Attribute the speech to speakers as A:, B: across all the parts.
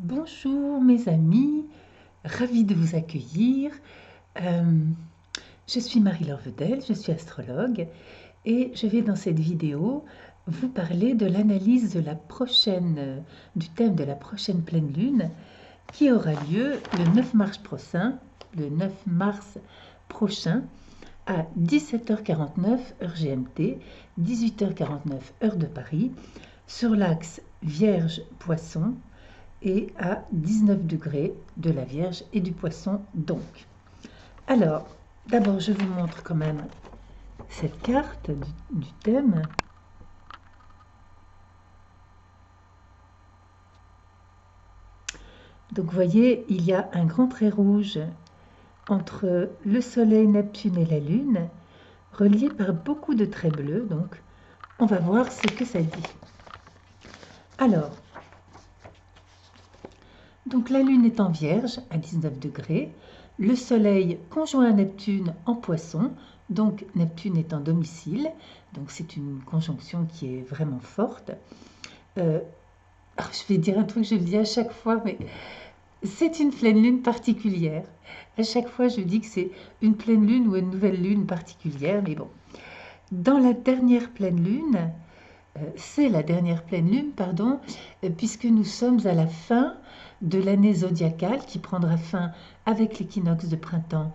A: Bonjour mes amis, ravie de vous accueillir. Euh, je suis Marie-Laure Vedel, je suis astrologue et je vais dans cette vidéo vous parler de l'analyse de du thème de la prochaine pleine lune qui aura lieu le 9 mars prochain à 17h49 heure GMT, 18h49 heure de Paris, sur l'axe Vierge-Poisson et à 19 degrés de la Vierge et du Poisson donc. Alors, d'abord je vous montre quand même cette carte du thème. Donc vous voyez, il y a un grand trait rouge entre le Soleil, Neptune et la Lune, relié par beaucoup de traits bleus. Donc on va voir ce que ça dit. Alors, donc la Lune est en Vierge à 19 degrés, le Soleil conjoint à Neptune en Poisson, donc Neptune est en domicile, donc c'est une conjonction qui est vraiment forte. Alors je vais dire un truc, je le dis à chaque fois, mais c'est une pleine lune particulière. À chaque fois, je dis que c'est une pleine lune ou une nouvelle lune particulière, mais bon. Dans la dernière pleine lune, c'est la dernière pleine lune, pardon, puisque nous sommes à la fin de l'année zodiacale qui prendra fin avec l'équinoxe de printemps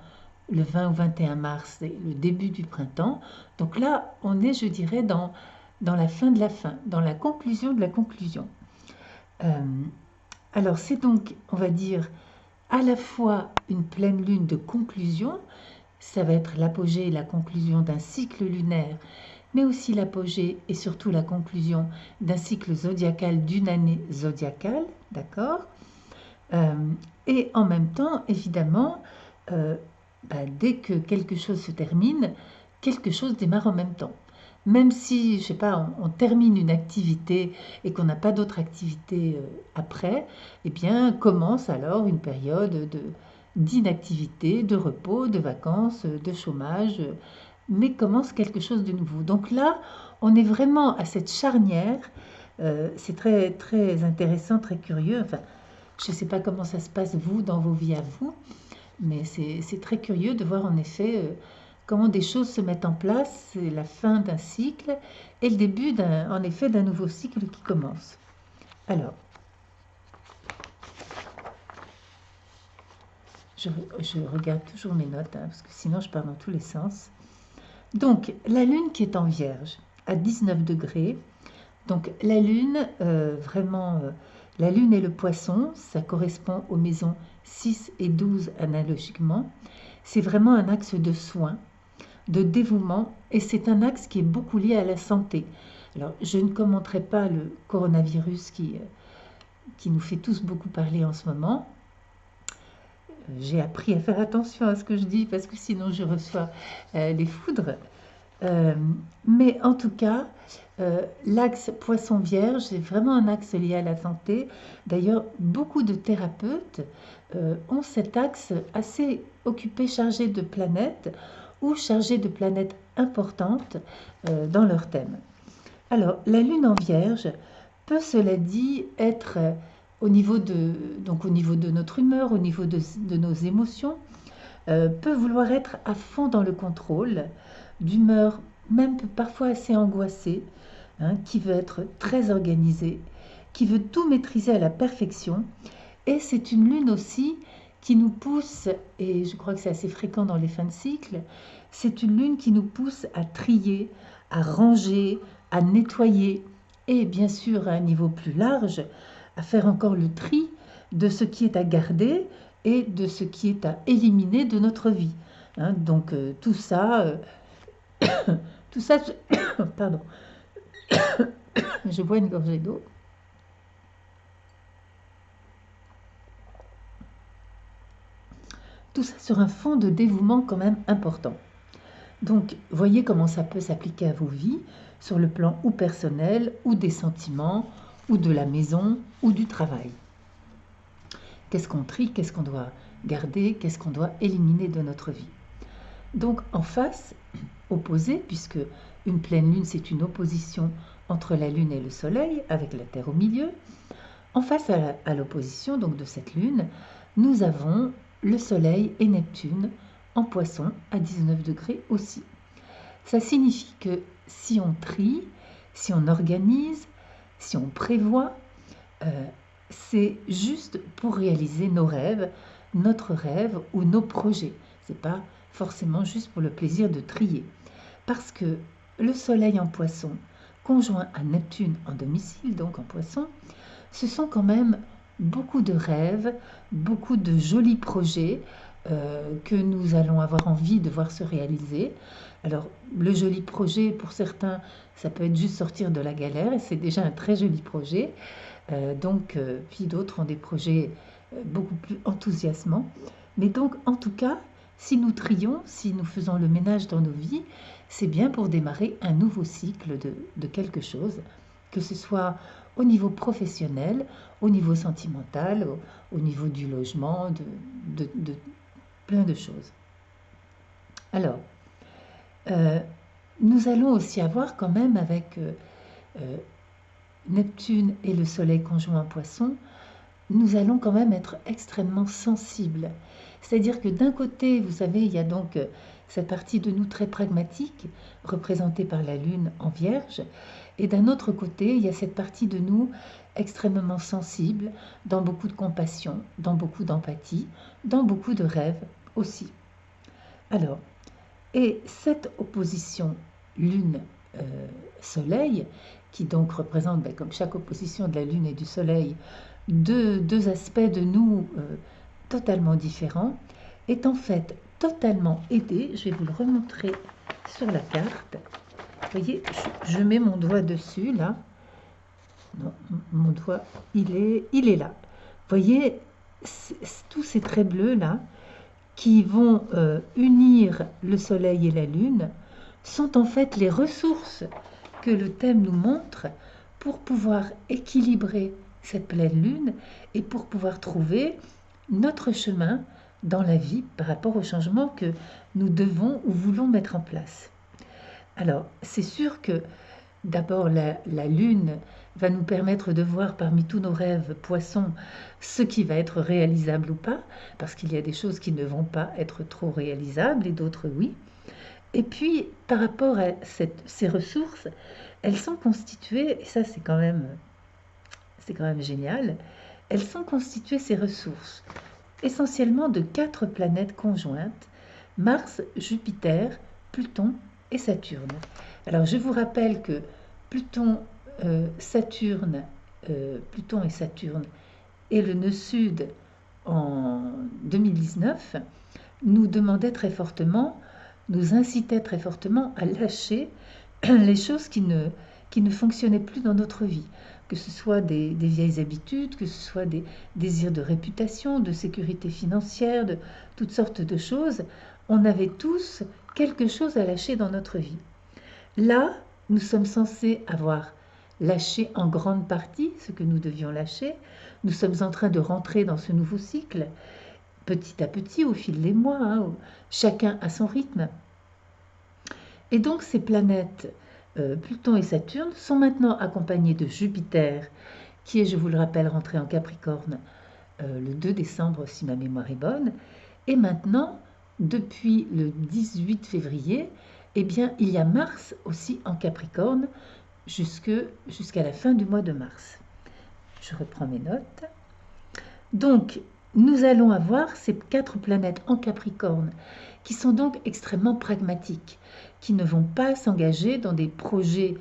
A: le 20 ou 21 mars, c'est le début du printemps. Donc là, on est, je dirais, dans la fin de la fin, dans la conclusion de la conclusion. Alors c'est donc, on va dire, à la fois une pleine lune de conclusion, ça va être l'apogée et la conclusion d'un cycle lunaire, mais aussi l'apogée et surtout la conclusion d'un cycle zodiacal d'une année zodiacale, d'accord. Et en même temps, évidemment, dès que quelque chose se termine, quelque chose démarre en même temps. Même si, je sais pas, on termine une activité et qu'on n'a pas d'autre activité après, eh bien, commence alors une période d'inactivité, de repos, de vacances, de chômage, mais commence quelque chose de nouveau. Donc là, on est vraiment à cette charnière. C'est très, très intéressant, très curieux. Enfin, je ne sais pas comment ça se passe, vous, dans vos vies à vous, mais c'est très curieux de voir en effet comment des choses se mettent en place. C'est la fin d'un cycle et le début, en effet, d'un nouveau cycle qui commence. Alors, je regarde toujours mes notes, hein, parce que sinon je pars dans tous les sens. Donc, la Lune qui est en Vierge, à 19 degrés. Donc, la Lune, la Lune et le Poisson, ça correspond aux maisons 6 et 12 analogiquement. C'est vraiment un axe de soin, de dévouement, et c'est un axe qui est beaucoup lié à la santé. Alors, je ne commenterai pas le coronavirus qui nous fait tous beaucoup parler en ce moment. J'ai appris à faire attention à ce que je dis parce que sinon je reçois les foudres. Mais en tout cas, l'axe Poisson-Vierge, c'est vraiment un axe lié à la santé. D'ailleurs, beaucoup de thérapeutes ont cet axe assez occupé, chargé de planètes ou chargé de planètes importantes dans leur thème. Alors, la Lune en Vierge peut, cela dit, être au niveau de notre humeur, au niveau de nos émotions, peut vouloir être à fond dans le contrôle, d'humeur même parfois assez angoissée, hein, qui veut être très organisée, qui veut tout maîtriser à la perfection. Et c'est une lune aussi qui nous pousse, et je crois que c'est assez fréquent dans les fins de cycle, c'est une lune qui nous pousse à trier, à ranger, à nettoyer, et bien sûr à un niveau plus large, à faire encore le tri de ce qui est à garder et de ce qui est à éliminer de notre vie. Hein, donc tout ça, pardon, je bois une gorgée d'eau. Tout ça sur un fond de dévouement quand même important. Donc, voyez comment ça peut s'appliquer à vos vies, sur le plan ou personnel, ou des sentiments, ou de la maison, ou du travail. Qu'est-ce qu'on trie, qu'est-ce qu'on doit garder, qu'est-ce qu'on doit éliminer de notre vie. Donc, en face, opposé, puisque une pleine lune, c'est une opposition entre la lune et le soleil, avec la Terre au milieu. En face à l'opposition donc de cette lune, nous avons le Soleil et Neptune en Poisson à 19 degrés aussi. Ça signifie que si on trie, si on organise, si on prévoit, c'est juste pour réaliser nos rêves, notre rêve ou nos projets. C'est pas forcément juste pour le plaisir de trier. Parce que le Soleil en Poisson, conjoint à Neptune en domicile, donc en Poisson, ce sont quand même beaucoup de rêves, beaucoup de jolis projets que nous allons avoir envie de voir se réaliser. Alors, le joli projet, pour certains, ça peut être juste sortir de la galère, et c'est déjà un très joli projet. Puis d'autres ont des projets beaucoup plus enthousiasmants. Mais donc, en tout cas, si nous trions, si nous faisons le ménage dans nos vies, c'est bien pour démarrer un nouveau cycle de quelque chose, que ce soit au niveau professionnel, au niveau sentimental, au niveau du logement, de plein de choses. Alors, nous allons aussi avoir quand même avec Neptune et le Soleil conjoint en Poisson, nous allons quand même être extrêmement sensibles. C'est-à-dire que d'un côté, vous savez, il y a donc cette partie de nous très pragmatique, représentée par la Lune en Vierge, et d'un autre côté, il y a cette partie de nous extrêmement sensible, dans beaucoup de compassion, dans beaucoup d'empathie, dans beaucoup de rêves aussi. Alors, et cette opposition Lune-Soleil, qui donc représente, comme chaque opposition de la Lune et du Soleil, deux aspects de nous totalement différents, est en fait totalement aidée. Je vais vous le remontrer sur la carte. Vous voyez, je mets mon doigt dessus, là. Non, mon doigt, il est là. Vous voyez, tous ces traits bleus, là, qui vont unir le Soleil et la Lune, sont en fait les ressources que le thème nous montre pour pouvoir équilibrer cette pleine Lune et pour pouvoir trouver notre chemin dans la vie par rapport aux changements que nous devons ou voulons mettre en place. Alors, c'est sûr que d'abord la Lune va nous permettre de voir parmi tous nos rêves Poissons ce qui va être réalisable ou pas, parce qu'il y a des choses qui ne vont pas être trop réalisables et d'autres oui. Et puis, par rapport à ces ressources, elles sont constituées, et ça c'est quand même génial, elles sont constituées, ces ressources, essentiellement de 4 planètes conjointes, Mars, Jupiter, Pluton et Saturne. Alors je vous rappelle que Pluton et Saturne et le nœud sud en 2019 nous demandaient très fortement, nous incitaient très fortement à lâcher les choses qui ne fonctionnaient plus dans notre vie, que ce soit des vieilles habitudes, que ce soit des désirs de réputation, de sécurité financière, de toutes sortes de choses. On avait tous quelque chose à lâcher dans notre vie. Là, nous sommes censés avoir lâché en grande partie ce que nous devions lâcher. Nous sommes en train de rentrer dans ce nouveau cycle, petit à petit, au fil des mois, chacun à son rythme. Et donc ces planètes, Pluton et Saturne, sont maintenant accompagnées de Jupiter, qui est, je vous le rappelle, rentré en Capricorne le 2 décembre, si ma mémoire est bonne. Et maintenant, depuis le 18 février, eh bien, il y a Mars aussi en Capricorne jusqu'à la fin du mois de mars. Je reprends mes notes. Donc, nous allons avoir ces 4 planètes en Capricorne qui sont donc extrêmement pragmatiques, qui ne vont pas s'engager dans des projets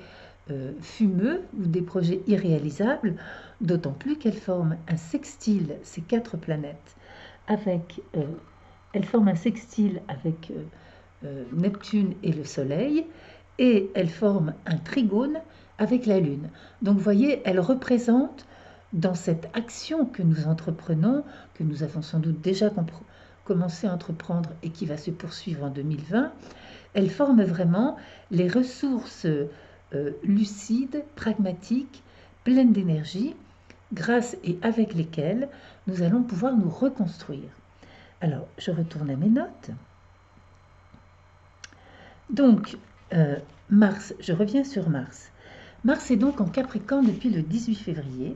A: fumeux ou des projets irréalisables, d'autant plus qu'elles forment un sextile, ces 4 planètes, elles forment un sextile avec Neptune et le Soleil, et elles forment un trigone avec la Lune. Donc vous voyez, elles représentent dans cette action que nous entreprenons, que nous avons sans doute déjà commencé à entreprendre et qui va se poursuivre en 2020, elles forment vraiment les ressources lucides, pragmatiques, pleines d'énergie, grâce et avec lesquelles nous allons pouvoir nous reconstruire. Alors, je retourne à mes notes. Donc, Mars, je reviens sur Mars. Mars est donc en Capricorne depuis le 18 février.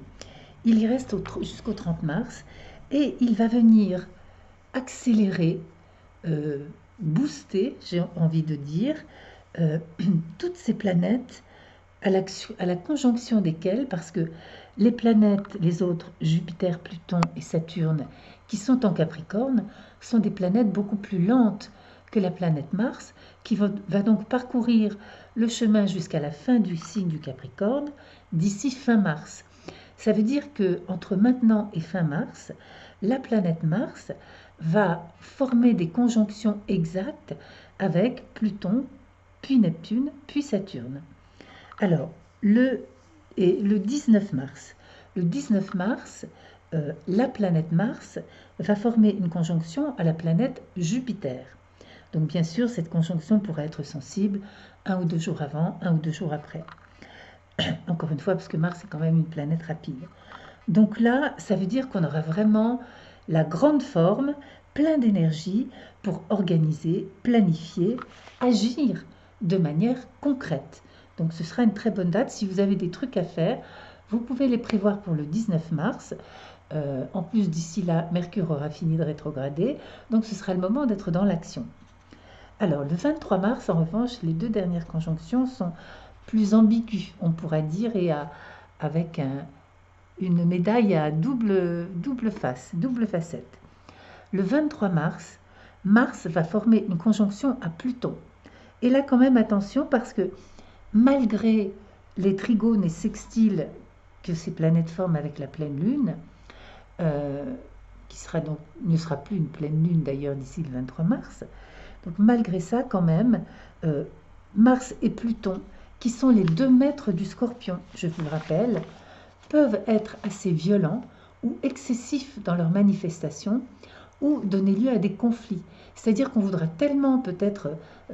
A: il y reste jusqu'au 30 mars et il va venir accélérer, booster, j'ai envie de dire, toutes ces planètes à la conjonction desquelles, parce que les planètes, les autres, Jupiter, Pluton et Saturne, qui sont en Capricorne, sont des planètes beaucoup plus lentes que la planète Mars, qui va donc parcourir le chemin jusqu'à la fin du signe du Capricorne, d'ici fin mars. Ça veut dire que entre maintenant et fin mars, la planète Mars va former des conjonctions exactes avec Pluton, puis Neptune, puis Saturne. Alors, le 19 mars, la planète Mars va former une conjonction à la planète Jupiter. Donc bien sûr, cette conjonction pourrait être sensible 1 ou 2 jours avant, 1 ou 2 jours après. Encore une fois, parce que Mars est quand même une planète rapide. Donc là, ça veut dire qu'on aura vraiment la grande forme, plein d'énergie pour organiser, planifier, agir de manière concrète. Donc ce sera une très bonne date. Si vous avez des trucs à faire, vous pouvez les prévoir pour le 19 mars. En plus, d'ici là, Mercure aura fini de rétrograder. Donc ce sera le moment d'être dans l'action. Alors le 23 mars, en revanche, les 2 dernières conjonctions sont plus ambiguës, on pourrait dire, et avec une médaille à double face, double facette. Le 23 mars, Mars va former une conjonction à Pluton. Et là, quand même, attention, parce que malgré les trigones et sextiles que ces planètes forment avec la pleine lune, qui ne sera plus une pleine lune d'ailleurs d'ici le 23 mars, donc malgré ça, quand même, Mars et Pluton, qui sont les 2 maîtres du Scorpion, je vous le rappelle, peuvent être assez violents ou excessifs dans leur manifestation ou donner lieu à des conflits. C'est-à-dire qu'on voudra tellement peut-être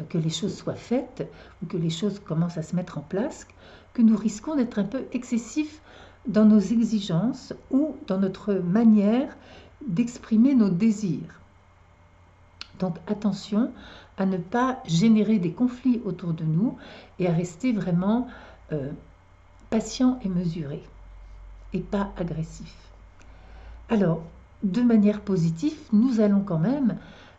A: que les choses soient faites ou que les choses commencent à se mettre en place que nous risquons d'être un peu excessifs dans nos exigences ou dans notre manière d'exprimer nos désirs. Donc attention à ne pas générer des conflits autour de nous et à rester vraiment patient et mesuré et pas agressif. Alors, de manière positive, nous allons quand même,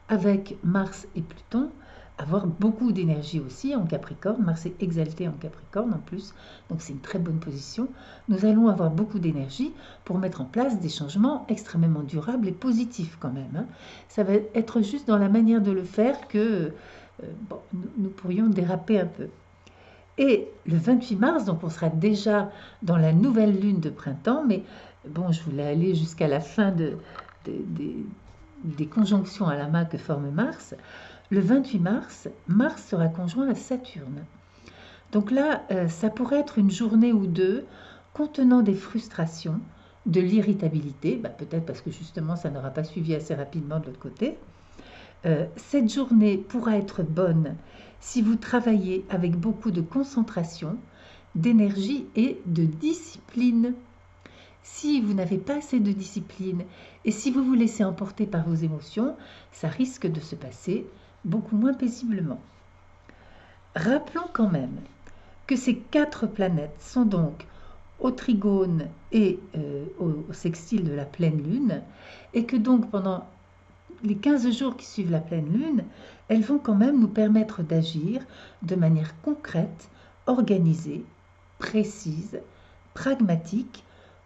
A: avec Mars et Pluton, avoir beaucoup d'énergie aussi en Capricorne. Mars est exalté en Capricorne en plus, donc c'est une très bonne position. Nous allons avoir beaucoup d'énergie pour mettre en place des changements extrêmement durables et positifs quand même. Hein. Ça va être juste dans la manière de le faire que nous pourrions déraper un peu. Et le 28 mars, donc on sera déjà dans la nouvelle lune de printemps, mais bon, je voulais aller jusqu'à la fin des conjonctions à l'amas que forme Mars. Le 28 mars, Mars sera conjoint à Saturne. Donc là, ça pourrait être une journée ou 2 contenant des frustrations, de l'irritabilité, peut-être parce que justement ça n'aura pas suivi assez rapidement de l'autre côté. Cette journée pourra être bonne si vous travaillez avec beaucoup de concentration, d'énergie et de discipline. Si vous n'avez pas assez de discipline et si vous vous laissez emporter par vos émotions, ça risque de se passer beaucoup moins paisiblement. Rappelons quand même que ces 4 planètes sont donc au trigone et au sextile de la pleine lune, et que donc pendant les 15 jours qui suivent la pleine lune, elles vont quand même nous permettre d'agir de manière concrète, organisée, précise, pragmatique,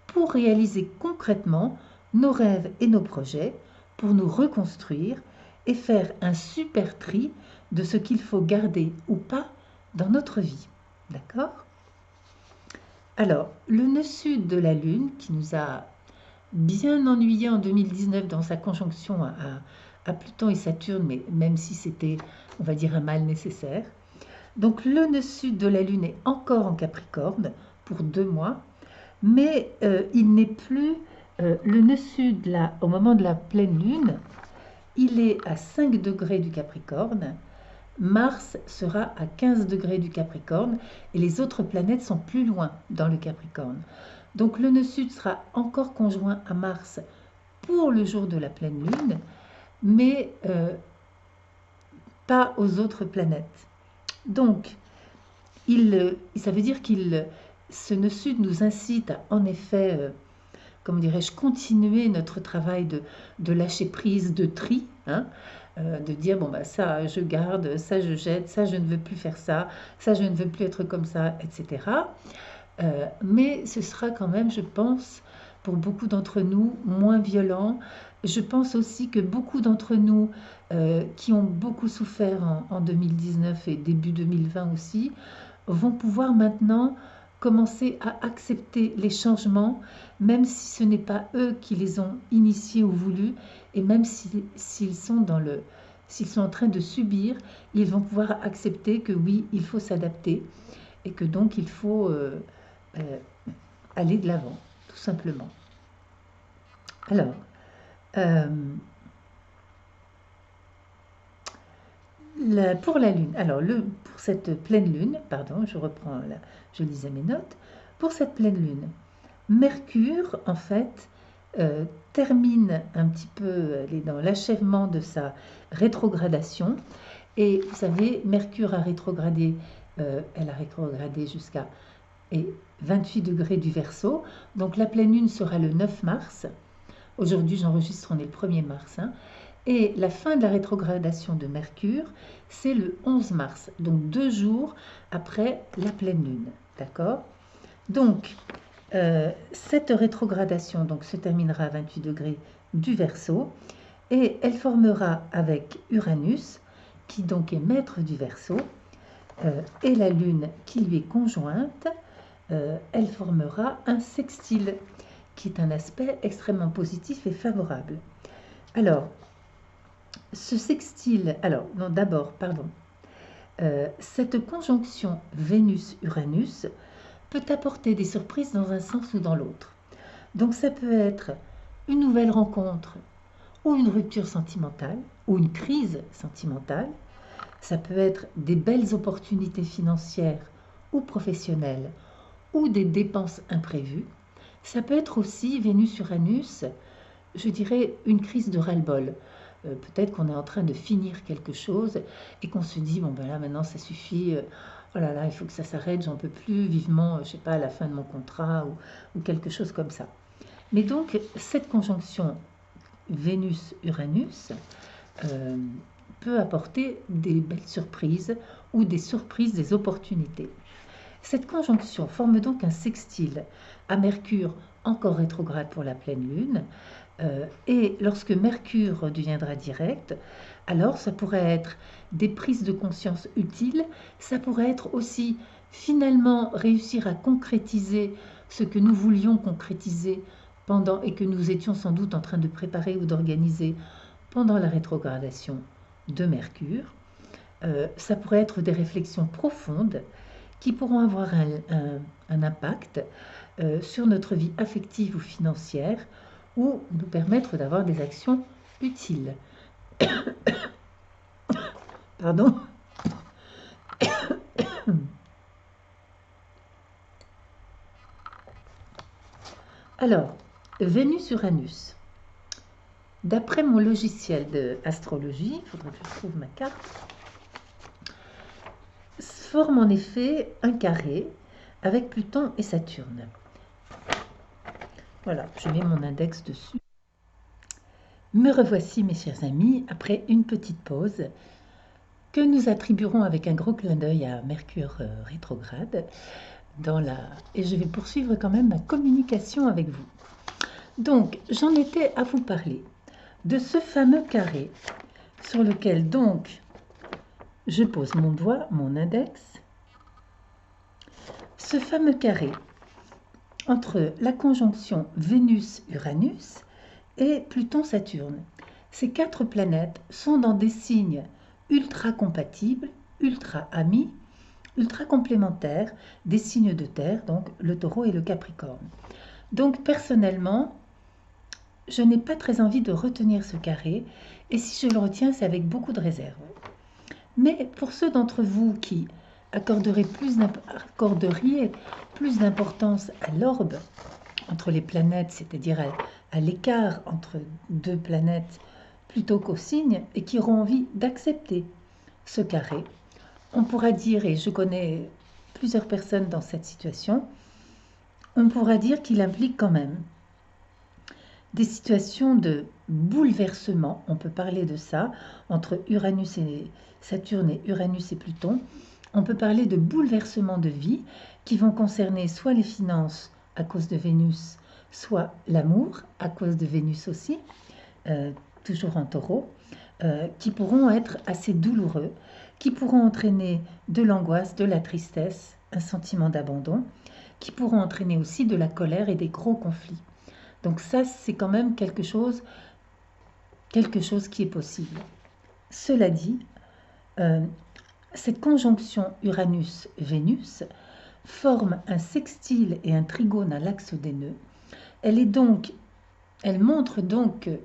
A: pour réaliser concrètement nos rêves et nos projets, pour nous reconstruire et faire un super tri de ce qu'il faut garder ou pas dans notre vie. D'accord ? Alors, le nœud sud de la Lune, qui nous a bien ennuyé en 2019 dans sa conjonction à Pluton et Saturne, mais même si c'était, on va dire, un mal nécessaire. Donc le nœud sud de la Lune est encore en Capricorne pour 2 mois, mais il n'est plus le nœud sud là, au moment de la pleine Lune, il est à 5 degrés du Capricorne. Mars sera à 15 degrés du Capricorne et les autres planètes sont plus loin dans le Capricorne. Donc le nœud sud sera encore conjoint à Mars pour le jour de la pleine lune, mais pas aux autres planètes. Donc, ça veut dire ce nœud sud nous incite à, en effet, comment dirais-je, continuer notre travail de lâcher prise, de tri, hein, de dire, bon, bah, ça, je garde, ça, je jette, ça, je ne veux plus faire ça je ne veux plus être comme ça, etc. Mais ce sera quand même, je pense, pour beaucoup d'entre nous, moins violent. Je pense aussi que beaucoup d'entre nous qui ont beaucoup souffert en 2019 et début 2020 aussi, vont pouvoir maintenant commencer à accepter les changements, même si ce n'est pas eux qui les ont initiés ou voulus, et même s'ils sont s'ils sont en train de subir, ils vont pouvoir accepter que oui, il faut s'adapter, et que donc il faut euh, aller de l'avant, tout simplement. Alors, euh, pour la Lune, alors pour cette pleine Lune, pardon, je reprends là, je lisais mes notes, pour cette pleine Lune, Mercure, en fait, termine un petit peu, elle est dans l'achèvement de rétrogradation, et vous savez, Mercure a rétrogradé, elle a rétrogradé jusqu'à 28 degrés du Verseau, donc la pleine Lune sera le 9 mars, aujourd'hui j'enregistre, on est le 1er mars, hein, et la fin de la rétrogradation de Mercure, c'est le 11 mars, donc 2 jours après la pleine Lune, d'accord? Donc, cette rétrogradation donc, se terminera à 28 degrés du Verseau, et elle formera avec Uranus, qui donc est maître du Verseau, et la Lune qui lui est conjointe, elle formera un sextile, qui est un aspect extrêmement positif et favorable. Alors, ce sextile, alors, non, d'abord, pardon, cette conjonction Vénus-Uranus peut apporter des surprises dans un sens ou dans l'autre. Donc ça peut être une nouvelle rencontre ou une rupture sentimentale ou une crise sentimentale. Ça peut être des belles opportunités financières ou professionnelles ou des dépenses imprévues. Ça peut être aussi Vénus-Uranus, je dirais une crise de ras-le-bol. Peut-être qu'on est en train de finir quelque chose et qu'on se dit, bon ben là maintenant ça suffit, oh là là, il faut que ça s'arrête, j'en peux plus, vivement, je sais pas, à la fin de mon contrat ou quelque chose comme ça. Mais donc cette conjonction Vénus-Uranus peut apporter des belles surprises ou des surprises, des opportunités. Cette conjonction forme donc un sextile à Mercure encore rétrograde pour la pleine Lune, et lorsque Mercure deviendra direct, alors ça pourrait être des prises de conscience utiles, ça pourrait être aussi finalement réussir à concrétiser ce que nous voulions concrétiser pendant et que nous étions sans doute en train de préparer ou d'organiser pendant la rétrogradation de Mercure. Ça pourrait être des réflexions profondes qui pourront avoir un impact sur notre vie affective ou financière, ou nous permettre d'avoir des actions utiles. Pardon. Alors, Vénus-Uranus. D'après mon logiciel d'astrologie, il faudrait que je trouve ma carte, forme en effet un carré avec Pluton et Saturne. Voilà, je mets mon index dessus. Me revoici, mes chers amis, après une petite pause que nous attribuerons avec un gros clin d'œil à Mercure rétrograde. Et je vais poursuivre quand même ma communication avec vous. Donc, j'en étais à vous parler de ce fameux carré sur lequel donc je pose mon doigt, mon index. Ce fameux carré entre la conjonction Vénus-Uranus et Pluton-Saturne. Ces 4 planètes sont dans des signes ultra compatibles, ultra amis, ultra complémentaires, des signes de terre, donc le Taureau et le Capricorne. Donc personnellement, je n'ai pas très envie de retenir ce carré, et si je le retiens, c'est avec beaucoup de réserve. Mais pour ceux d'entre vous qui accorderiez plus d'importance à l'orbe entre les planètes, c'est-à-dire à l'écart entre 2 planètes plutôt qu'au signe, et qui auront envie d'accepter ce carré, on pourra dire, et je connais plusieurs personnes dans cette situation, on pourra dire qu'il implique quand même des situations de bouleversement, on peut parler de ça, entre Uranus et Saturne et Uranus et Pluton. On peut parler de bouleversements de vie qui vont concerner soit les finances à cause de Vénus, soit l'amour à cause de Vénus aussi, toujours en taureau, qui pourront être assez douloureux, qui pourront entraîner de l'angoisse, de la tristesse, un sentiment d'abandon, qui pourront entraîner aussi de la colère et des gros conflits. Donc ça, c'est quand même quelque chose qui est possible. Cela dit, cette conjonction Uranus-Vénus forme un sextile et un trigone à l'axe des nœuds. Elle montre donc que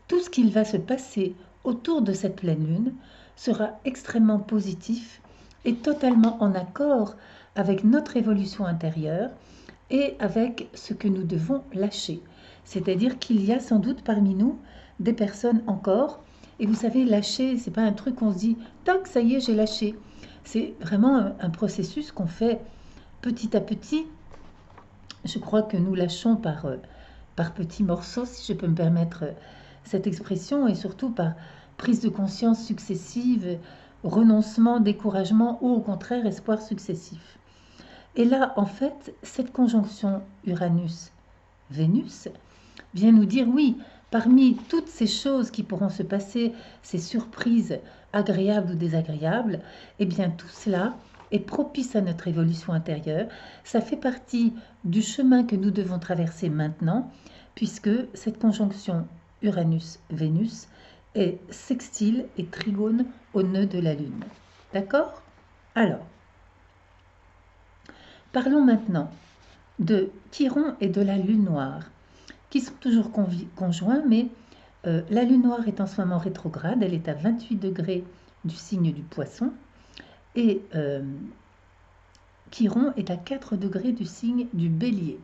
A: tout ce qu'il va se passer autour de cette pleine lune sera extrêmement positif et totalement en accord avec notre évolution intérieure et avec ce que nous devons lâcher. C'est-à-dire qu'il y a sans doute parmi nous des personnes encore, et vous savez, lâcher, c'est pas un truc qu'on se dit « tac, ça y est, j'ai lâché ». C'est vraiment un processus qu'on fait petit à petit. Je crois que nous lâchons par petits morceaux, si je peux me permettre cette expression, et surtout par prise de conscience successive, renoncement, découragement ou au contraire espoir successif. Et là, en fait, cette conjonction Uranus-Vénus vient nous dire oui, parmi toutes ces choses qui pourront se passer, ces surprises agréables ou désagréables, eh bien tout cela est propice à notre évolution intérieure. Ça fait partie du chemin que nous devons traverser maintenant, puisque cette conjonction Uranus-Vénus est sextile et trigone au nœud de la Lune. D'accord? Alors, parlons maintenant de Chiron et de la Lune noire, qui sont toujours conjoints, mais la Lune noire est en ce moment rétrograde, elle est à 28 degrés du signe du Poisson, et Chiron est à 4 degrés du signe du Bélier.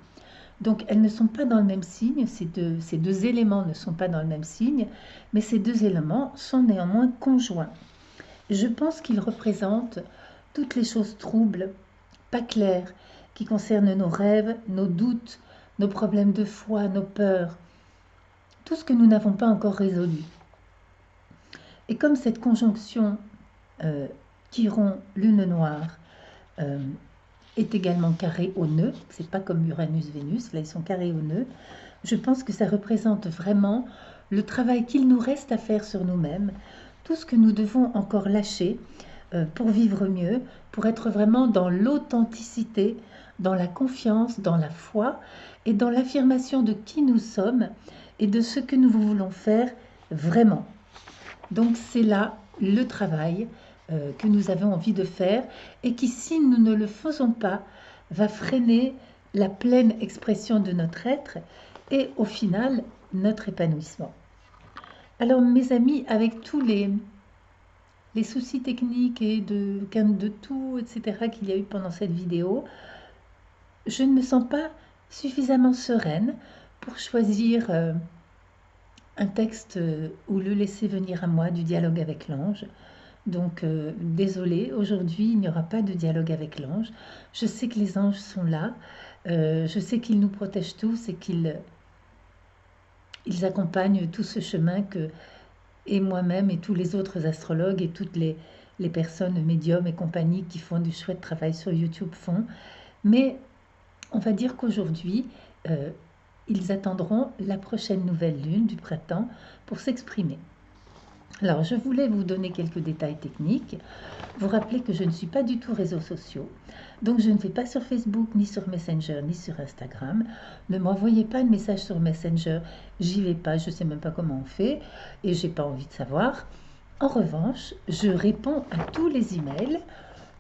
A: Donc elles ne sont pas dans le même signe, ces deux éléments ne sont pas dans le même signe, mais ces deux éléments sont néanmoins conjoints. Je pense qu'ils représentent toutes les choses troubles, pas claires, qui concernent nos rêves, nos doutes, nos problèmes de foi, nos peurs, tout ce que nous n'avons pas encore résolu. Et comme cette conjonction Chiron-Lune noire est également carrée au nœud, c'est pas comme Uranus-Vénus, là ils sont carrés au nœud, je pense que ça représente vraiment le travail qu'il nous reste à faire sur nous-mêmes, tout ce que nous devons encore lâcher pour vivre mieux, pour être vraiment dans l'authenticité, dans la confiance, dans la foi et dans l'affirmation de qui nous sommes et de ce que nous voulons faire vraiment. Donc c'est là le travail que nous avons envie de faire et qui, si nous ne le faisons pas, va freiner la pleine expression de notre être et au final notre épanouissement. Alors mes amis, avec tous les soucis techniques et de tout, etc. qu'il y a eu pendant cette vidéo, je ne me sens pas suffisamment sereine pour choisir un texte ou le laisser venir à moi du dialogue avec l'ange. Donc, désolée, aujourd'hui, il n'y aura pas de dialogue avec l'ange. Je sais que les anges sont là. Je sais qu'ils nous protègent tous et qu'ils accompagnent tout ce chemin que, et moi-même et tous les autres astrologues et toutes les personnes médiums et compagnie qui font du chouette travail sur YouTube font. Mais on va dire qu'aujourd'hui, ils attendront la prochaine nouvelle lune du printemps pour s'exprimer. Alors, je voulais vous donner quelques détails techniques, vous rappeler que je ne suis pas du tout réseaux sociaux, donc je ne vais pas sur Facebook, ni sur Messenger, ni sur Instagram. Ne m'envoyez pas de message sur Messenger, j'y vais pas, je ne sais même pas comment on fait, et j'ai pas envie de savoir. En revanche, je réponds à tous les emails.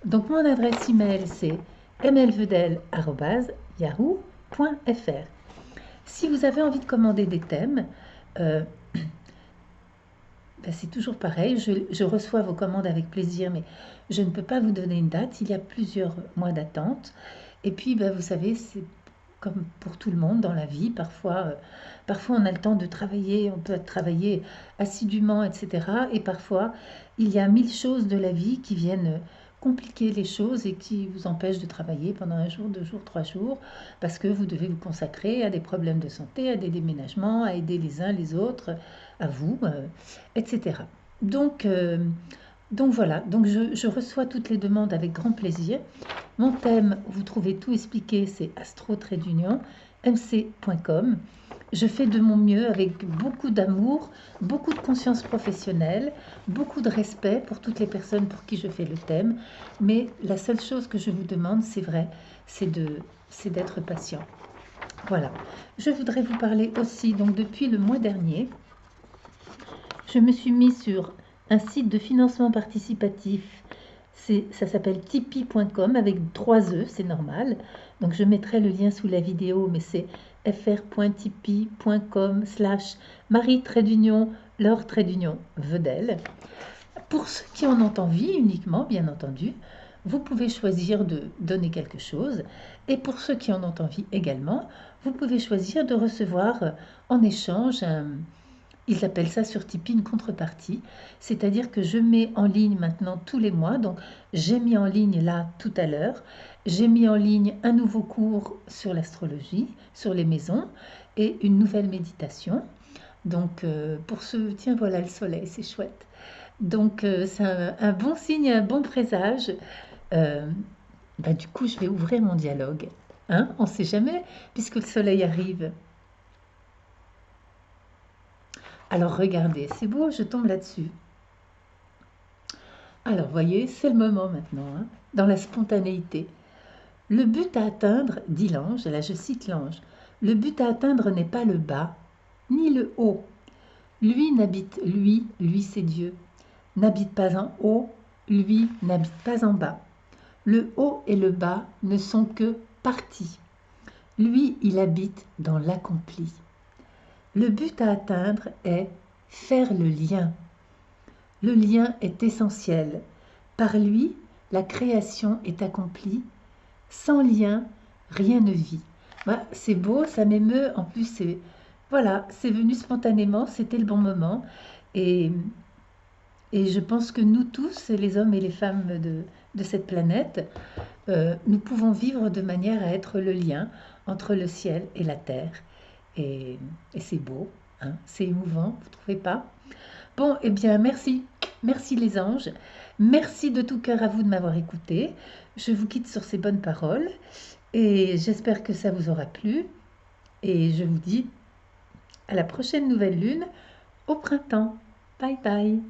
A: Donc, mon adresse email, c'est mlvedel@yahoo.fr. Si vous avez envie de commander des thèmes, c'est toujours pareil, je reçois vos commandes avec plaisir, mais je ne peux pas vous donner une date, il y a plusieurs mois d'attente. Et puis, vous savez, c'est comme pour tout le monde dans la vie, parfois on a le temps de travailler, on peut travailler assidûment, etc. Et parfois, il y a 1000 choses de la vie qui viennent compliquer les choses et qui vous empêche de travailler pendant 1 jour, 2 jours, 3 jours, parce que vous devez vous consacrer à des problèmes de santé, à des déménagements, à aider les uns les autres, à vous, etc. Donc, voilà, donc je reçois toutes les demandes avec grand plaisir. Mon thème, vous trouvez tout expliqué, c'est astro-mc.com. Je fais de mon mieux avec beaucoup d'amour, beaucoup de conscience professionnelle, beaucoup de respect pour toutes les personnes pour qui je fais le thème. Mais la seule chose que je vous demande, c'est vrai, c'est d'être patient. Voilà. Je voudrais vous parler aussi, donc depuis le mois dernier, je me suis mis sur un site de financement participatif. Ça s'appelle tipeee.com avec 3 E, c'est normal. Donc je mettrai le lien sous la vidéo, mais c'est fr.tipeee.com/Marie-Laure-Vedel. Pour ceux qui en ont envie uniquement, bien entendu, vous pouvez choisir de donner quelque chose. Et pour ceux qui en ont envie également, vous pouvez choisir de recevoir en échange ils appellent ça sur Tipeee une contrepartie, c'est-à-dire que je mets en ligne maintenant tous les mois, donc j'ai mis en ligne là tout à l'heure, j'ai mis en ligne un nouveau cours sur l'astrologie, sur les maisons, et une nouvelle méditation. Donc pour ceux, tiens voilà le soleil, c'est chouette. Donc c'est un bon signe, un bon présage. Du coup je vais ouvrir mon dialogue. Hein, on ne sait jamais, puisque le soleil arrive. Alors regardez, c'est beau, je tombe là-dessus. Alors voyez, c'est le moment maintenant, hein, dans la spontanéité. Le but à atteindre, dit l'ange, là je cite l'ange, le but à atteindre n'est pas le bas, ni le haut. Lui c'est Dieu, n'habite pas en haut, lui n'habite pas en bas. Le haut et le bas ne sont que parties. Lui, il habite dans l'accompli. Le but à atteindre est faire le lien. Le lien est essentiel. Par lui, la création est accomplie. Sans lien, rien ne vit. C'est beau, ça m'émeut. En plus, c'est venu spontanément, c'était le bon moment. Et je pense que nous tous, les hommes et les femmes de cette planète, nous pouvons vivre de manière à être le lien entre le ciel et la terre. Et c'est beau, hein, c'est émouvant, vous ne trouvez pas? Bon, eh bien, merci. Merci les anges. Merci de tout cœur à vous de m'avoir écouté. Je vous quitte sur ces bonnes paroles et j'espère que ça vous aura plu. Et je vous dis à la prochaine nouvelle lune au printemps. Bye bye.